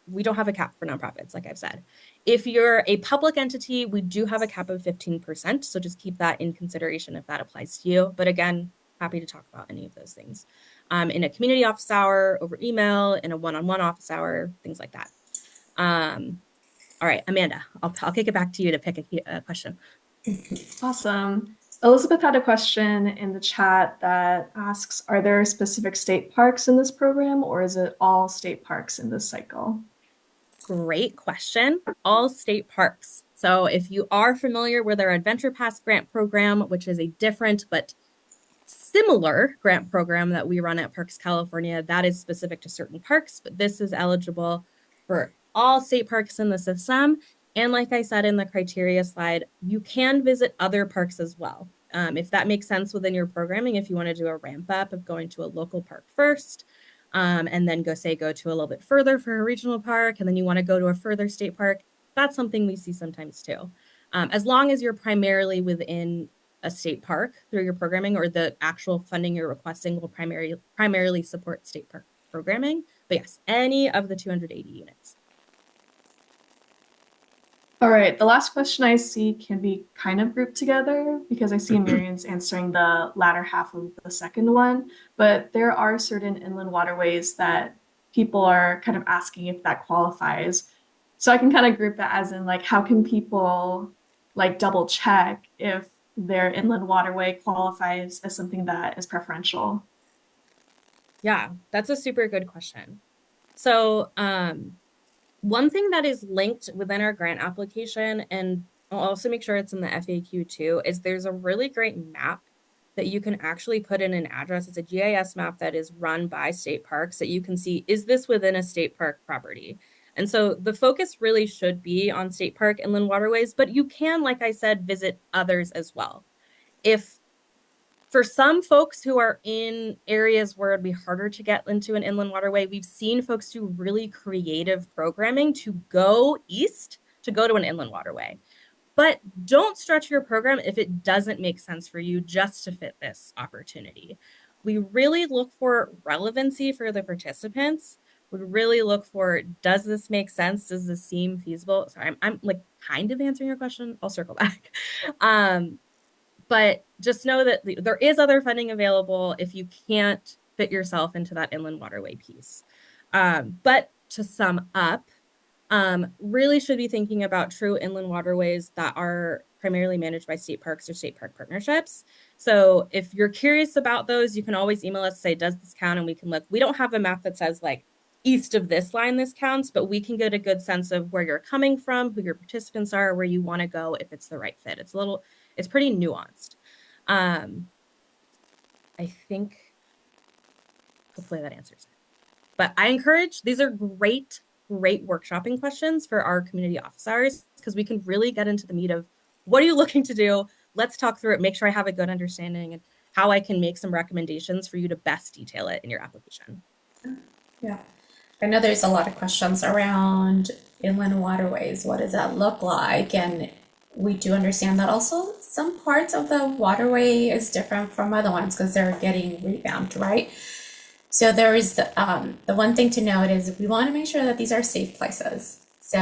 We don't have a cap for nonprofits, like I've said. If you're a public entity, we do have a cap of 15%. So just keep that in consideration if that applies to you. But again, happy to talk about any of those things in a community office hour, over email, in a one-on-one office hour, things like that. All right, Amanda, I'll kick it back to you to pick a question. Awesome. Elizabeth had a question in the chat that asks, are there specific state parks in this program, or is it all state parks in this cycle? Great question. All state parks. So if you are familiar with our Adventure Pass grant program, which is a different but similar grant program that we run at Parks California, that is specific to certain parks, but this is eligible for all state parks in the system. And like I said in the criteria slide, you can visit other parks as well. If that makes sense within your programming, if you want to do a ramp up of going to a local park first, and then go to a little bit further for a regional park, and then you want to go to a further state park, that's something we see sometimes too. As long as you're primarily within a state park through your programming, or the actual funding you're requesting will primarily support state park programming. But yes, any of the 280 units. All right, the last question I see can be kind of grouped together because I see Miriam's answering the latter half of the second one, but there are certain inland waterways that people are kind of asking if that qualifies. So I can kind of group that as in like, how can people like double check if their inland waterway qualifies as something that is preferential? Yeah, that's a super good question. So one thing that is linked within our grant application, and I'll also make sure it's in the FAQ too, is there's a really great map that you can actually put in an address. It's a GIS map that is run by state parks that you can see, is this within a state park property? And so the focus really should be on state park inland waterways, but you can, like I said, visit others as well. If for some folks who are in areas where it'd be harder to get into an inland waterway, we've seen folks do really creative programming to go east to go to an inland waterway. But don't stretch your program if it doesn't make sense for you just to fit this opportunity. We really look for relevancy for the participants. We really look for, does this make sense? Does this seem feasible? Sorry, I'm like kind of answering your question. I'll circle back. But just know that there is other funding available if you can't fit yourself into that inland waterway piece. But to sum up, really should be thinking about true inland waterways that are primarily managed by state parks or state park partnerships. So if you're curious about those, you can always email us, say, does this count? And we can look. We don't have a map that says like east of this line, this counts, but we can get a good sense of where you're coming from, who your participants are, where you want to go, if it's the right fit. It's pretty nuanced. I think hopefully that answers it. But I encourage, these are great, great workshopping questions for our community office hours because we can really get into the meat of what are you looking to do? Let's talk through it, make sure I have a good understanding and how I can make some recommendations for you to best detail it in your application. Yeah. I know there's a lot of questions around inland waterways. What does that look like? And we do understand that also some parts of the waterway is different from other ones because they're getting revamped, right? So there is the one thing to note is we want to make sure that these are safe places. So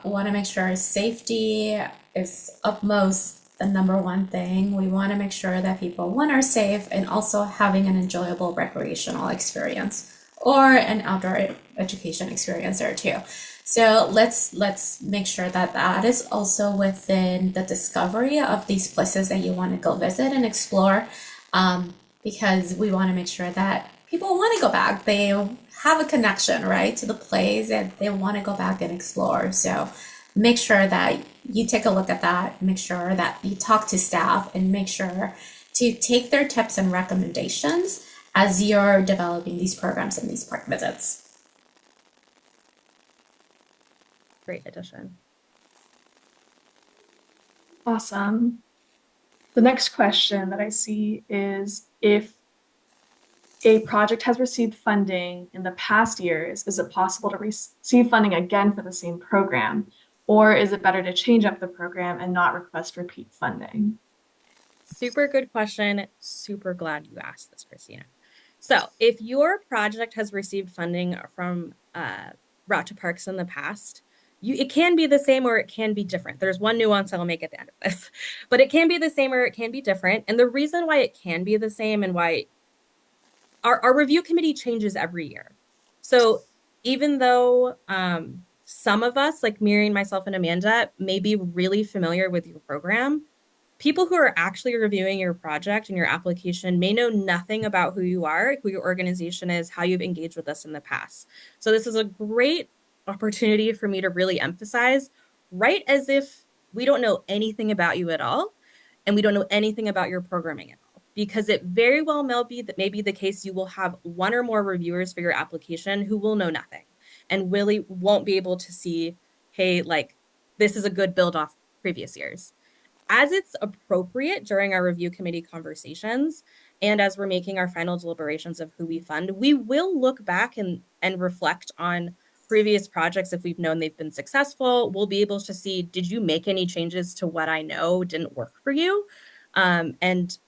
want to make sure safety is utmost the number one thing. We want to make sure that people, one, are safe and also having an enjoyable recreational experience or an outdoor education experience there too. So let's make sure that that is also within the discovery of these places that you want to go visit and explore, because we want to make sure that people want to go back. They have a connection, right, to the place and they want to go back and explore. So make sure that you take a look at that, make sure that you talk to staff and make sure to take their tips and recommendations as you're developing these programs and these park visits. Great addition. Awesome. The next question that I see is if a project has received funding in the past years, is it possible to receive funding again for the same program? Or is it better to change up the program and not request repeat funding? Super good question. Super glad you asked this, Christina. So if your project has received funding from Route to Parks in the past, it can be the same or it can be different. There's one nuance I'll make at the end of this, but it can be the same or it can be different. And the reason why it can be the same and why our review committee changes every year. So even though some of us, like Miriam, myself, and Amanda, may be really familiar with your program, people who are actually reviewing your project and your application may know nothing about who you are, who your organization is, how you've engaged with us in the past. So this is a great opportunity for me to really emphasize, right as if we don't know anything about you at all, and we don't know anything about your programming at all. Because it very well may be the case you will have one or more reviewers for your application who will know nothing and really won't be able to see, hey, like this is a good build off previous years. As it's appropriate during our review committee conversations and as we're making our final deliberations of who we fund, we will look back and reflect on previous projects if we've known they've been successful. We'll be able to see, did you make any changes to what I know didn't work for you? And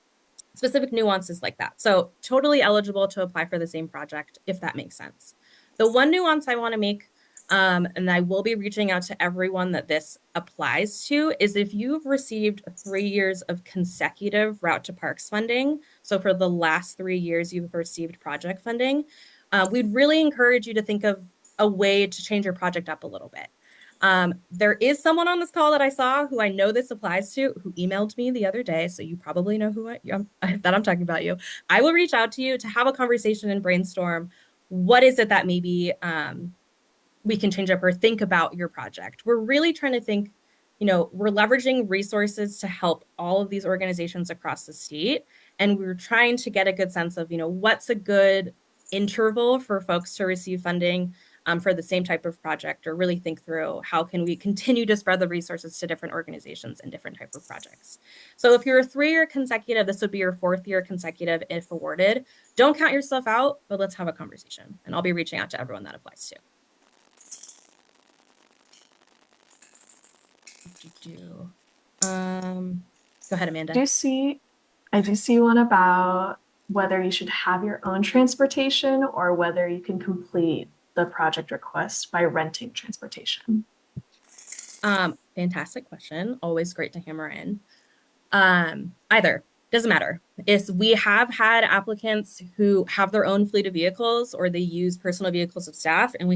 specific nuances like that. So totally eligible to apply for the same project, if that makes sense. The one nuance I want to make, and I will be reaching out to everyone that this applies to, is if you've received 3 years of consecutive Route to Parks funding, so for the last 3 years you've received project funding, we'd really encourage you to think of a way to change your project up a little bit. There is someone on this call that I saw who I know this applies to, who emailed me the other day. So you probably know who that I'm talking about you. I will reach out to you to have a conversation and brainstorm. What is it that maybe we can change up or think about your project? We're really trying to think, we're leveraging resources to help all of these organizations across the state. And we're trying to get a good sense of, what's a good interval for folks to receive funding for the same type of project, or really think through how can we continue to spread the resources to different organizations and different type of projects. So if you're a 3-year consecutive, this would be your 4th year consecutive if awarded. Don't count yourself out, but let's have a conversation. And I'll be reaching out to everyone that applies to. Go ahead, Amanda. I do see one about whether you should have your own transportation or whether you can complete the project request by renting transportation. Fantastic question. Always great to hammer in. Either doesn't matter. We have had applicants who have their own fleet of vehicles or they use personal vehicles of staff, and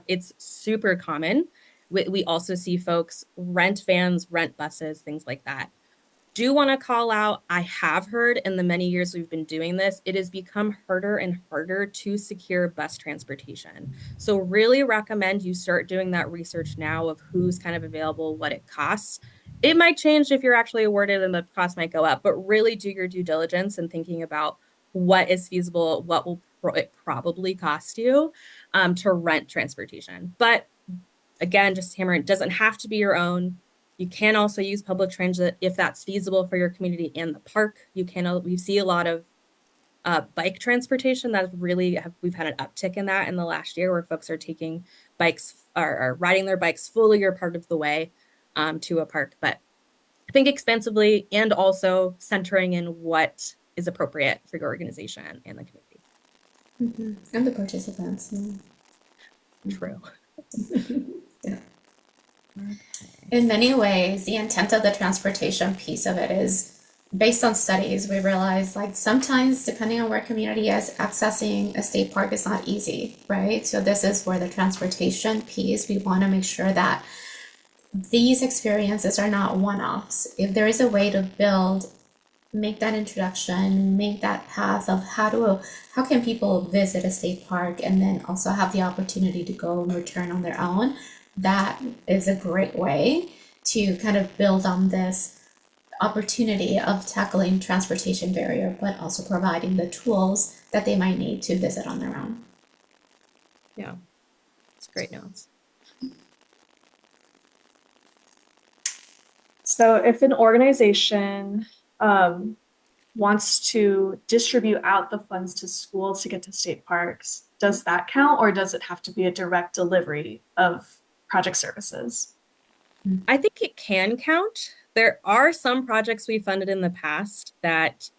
it's super common. We also see folks rent vans, rent buses, things like that. Do want to call out, I have heard in the many years we've been doing this, it has become harder and harder to secure bus transportation. So really recommend you start doing that research now of who's kind of available, what it costs. It might change if you're actually awarded and the cost might go up, but really do your due diligence and thinking about what is feasible, what will it probably cost you to rent transportation. But again, just hammer, it doesn't have to be your own. You can also use public transit if that's feasible for your community and the park. We see a lot of bike transportation that we've had an uptick in that in the last year, where folks are taking bikes or riding their bikes fully or part of the way to a park. But I think expensively and also centering in what is appropriate for your organization and the community. And the participants. True. Yeah. In many ways, the intent of the transportation piece of it is based on studies. We realize, like, sometimes depending on where community is, accessing a state park is not easy, right? So this is where the transportation piece, we want to make sure that these experiences are not one-offs. If there is a way to make that introduction, make that path of how can people visit a state park and then also have the opportunity to go and return on their own, that is a great way to kind of build on this opportunity of tackling transportation barrier, but also providing the tools that they might need to visit on their own. Yeah, it's great notes. So if an organization wants to distribute out the funds to schools to get to state parks, does that count, or does it have to be a direct delivery of project services? I think it can count. There are some projects we funded in the past that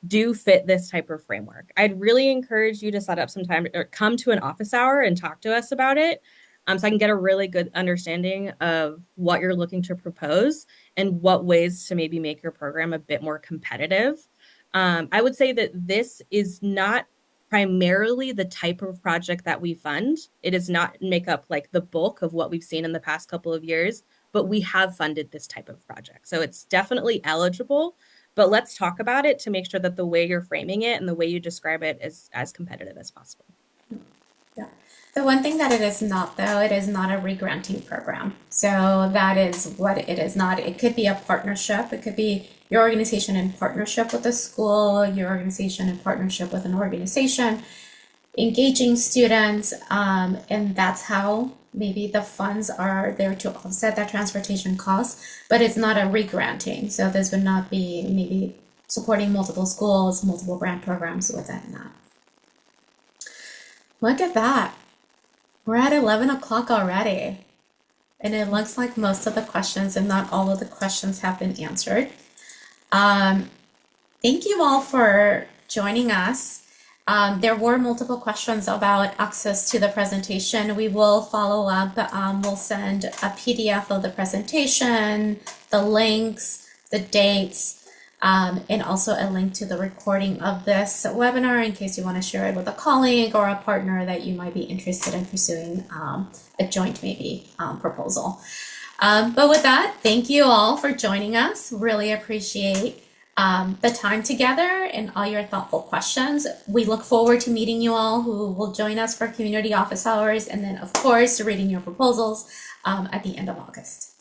do fit this type of framework. I'd really encourage you to set up some time or come to an office hour and talk to us about it, so I can get a really good understanding of what you're looking to propose and what ways to maybe make your program a bit more competitive. I would say that this is not primarily the type of project that we fund. It does not make up like the bulk of what we've seen in the past couple of years, but we have funded this type of project. So it's definitely eligible, but let's talk about it to make sure that the way you're framing it and the way you describe it is as competitive as possible. Yeah. The one thing that it is not, though, it is not a regranting program. So that is what it is not. It could be a partnership. It could be your organization in partnership with a school, your organization in partnership with an organization, engaging students, and that's how maybe the funds are there to offset that transportation cost, but it's not a regranting. So this would not be maybe supporting multiple schools, multiple grant programs within that. Look at that. We're at 11 o'clock already. And it looks like most of the questions, if not all of the questions, have been answered. Thank you all for joining us. There were multiple questions about access to the presentation. We will follow up. We'll send a PDF of the presentation, the links, the dates, and also a link to the recording of this webinar in case you want to share it with a colleague or a partner that you might be interested in pursuing a joint maybe proposal. But with that, thank you all for joining us. Really appreciate the time together and all your thoughtful questions. We look forward to meeting you all who will join us for community office hours and then, of course, reading your proposals at the end of August.